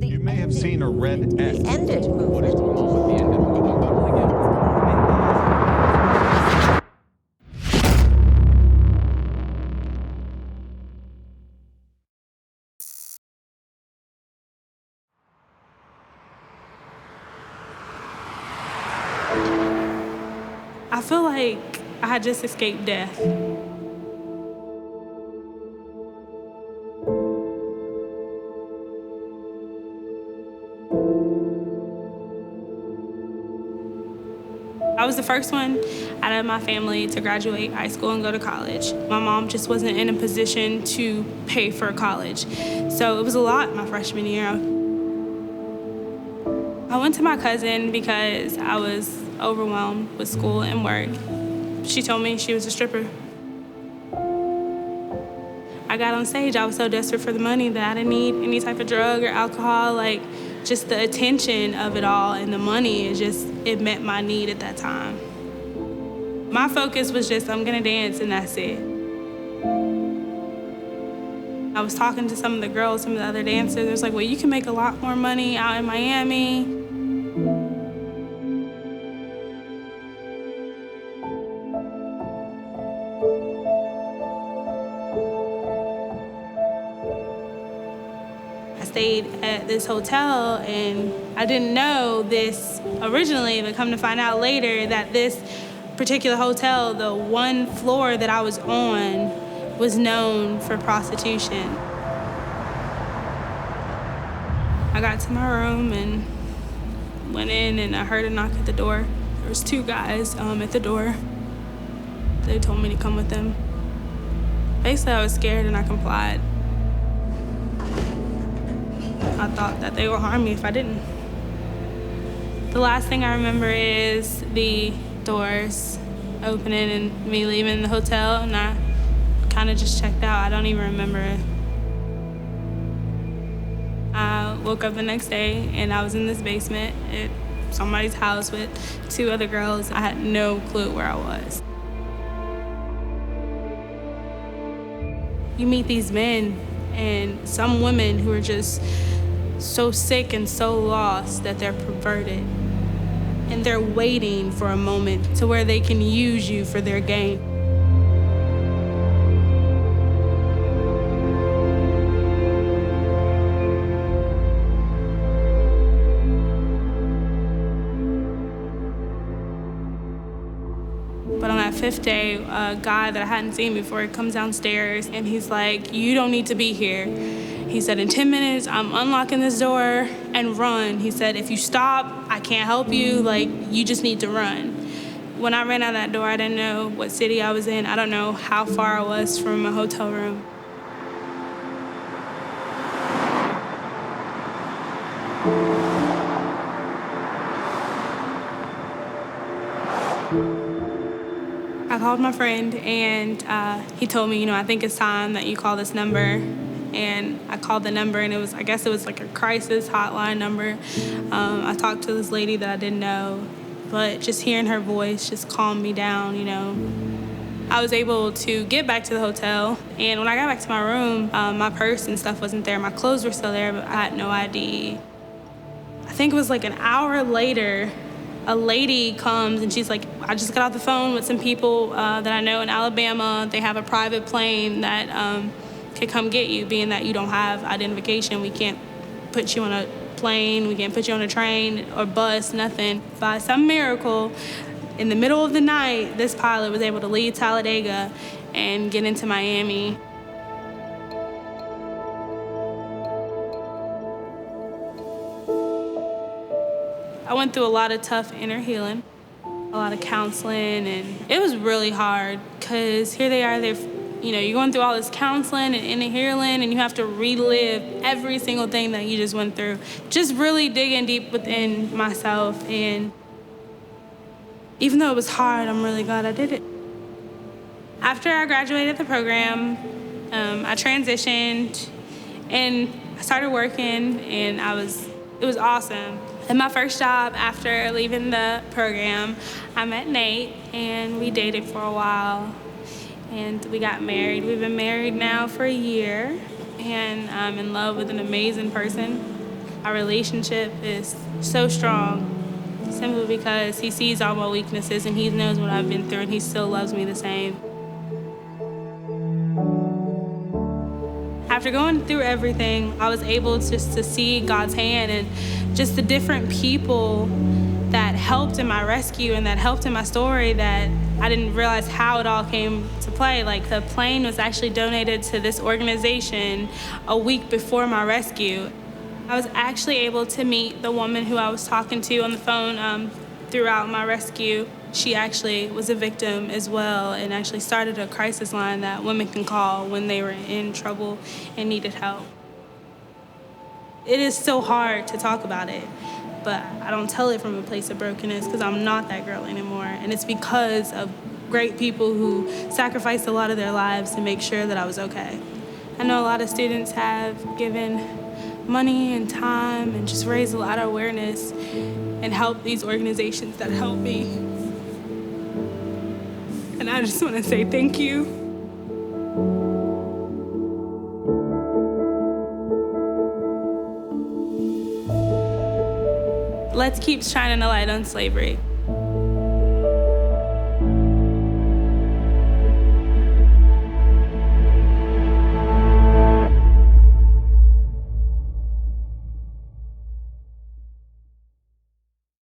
You may have seen a red X. The End It movement. What is going on with the End It movement? I feel like I had just escaped death. I was the first one out of my family to graduate high school and go to college. My mom just wasn't in a position to pay for college. So it was a lot my freshman year. I went to my cousin because I was overwhelmed with school and work. She told me she was a stripper. I got on stage, I was so desperate for the money that I didn't need any type of drug or alcohol. Like, just the attention of it all and the money, it met my need at that time. My focus was just, I'm gonna dance and that's it. I was talking to some of the girls, some of the other dancers. They was like, well, you can make a lot more money out in Miami. I stayed at this hotel and I didn't know this originally, but come to find out later that this particular hotel, the one floor that I was on, was known for prostitution. I got to my room and went in and I heard a knock at the door. There was two guys at the door. They told me to come with them. Basically, I was scared and I complied. I thought that they would harm me if I didn't. The last thing I remember is the doors opening and me leaving the hotel, and I kind of just checked out. I don't even remember it. I woke up the next day and I was in this basement at somebody's house with two other girls. I had no clue where I was. You meet these men and some women who are just so sick and so lost that they're perverted. And they're waiting for a moment to where they can use you for their gain. But on that fifth day, a guy that I hadn't seen before comes downstairs and he's like, you don't need to be here. He said, in 10 minutes, I'm unlocking this door and run. He said, if you stop, I can't help you. Like, you just need to run. When I ran out that door, I didn't know what city I was in. I don't know how far I was from a hotel room. I called my friend and he told me, I think it's time that you call this number. And I called the number and I guess it was like a crisis hotline number. I talked to this lady that I didn't know, but just hearing her voice just calmed me down, I was able to get back to the hotel, and when I got back to my room, my purse and stuff wasn't there. My clothes were still there, but I had no ID. I think it was like an hour later, a lady comes and she's like, I just got off the phone with some people that I know in Alabama. They have a private plane that could come get you, being that you don't have identification. We can't put you on a plane, we can't put you on a train or bus, nothing. By some miracle, in the middle of the night, this pilot was able to leave Talladega and get into Miami. I went through a lot of tough inner healing, a lot of counseling, and it was really hard because here they are, you're going through all this counseling and inner healing, and you have to relive every single thing that you just went through. Just really digging deep within myself, and even though it was hard, I'm really glad I did it. After I graduated the program, I transitioned, and I started working, and it was awesome. And my first job after leaving the program, I met Nate, and we dated for a while. And we got married. We've been married now for a year, and I'm in love with an amazing person. Our relationship is so strong simply because he sees all my weaknesses and he knows what I've been through and he still loves me the same. After going through everything, I was able just to see God's hand and just the different people that helped in my rescue and that helped in my story that I didn't realize how it all came to play. Like, the plane was actually donated to this organization a week before my rescue. I was actually able to meet the woman who I was talking to on the phone throughout my rescue. She actually was a victim as well and actually started a crisis line that women can call when they were in trouble and needed help. It is so hard to talk about it, but I don't tell it from a place of brokenness because I'm not that girl anymore. And it's because of great people who sacrificed a lot of their lives to make sure that I was okay. I know a lot of students have given money and time and just raised a lot of awareness and helped these organizations that helped me. And I just want to say thank you. Let's keep shining a light on slavery.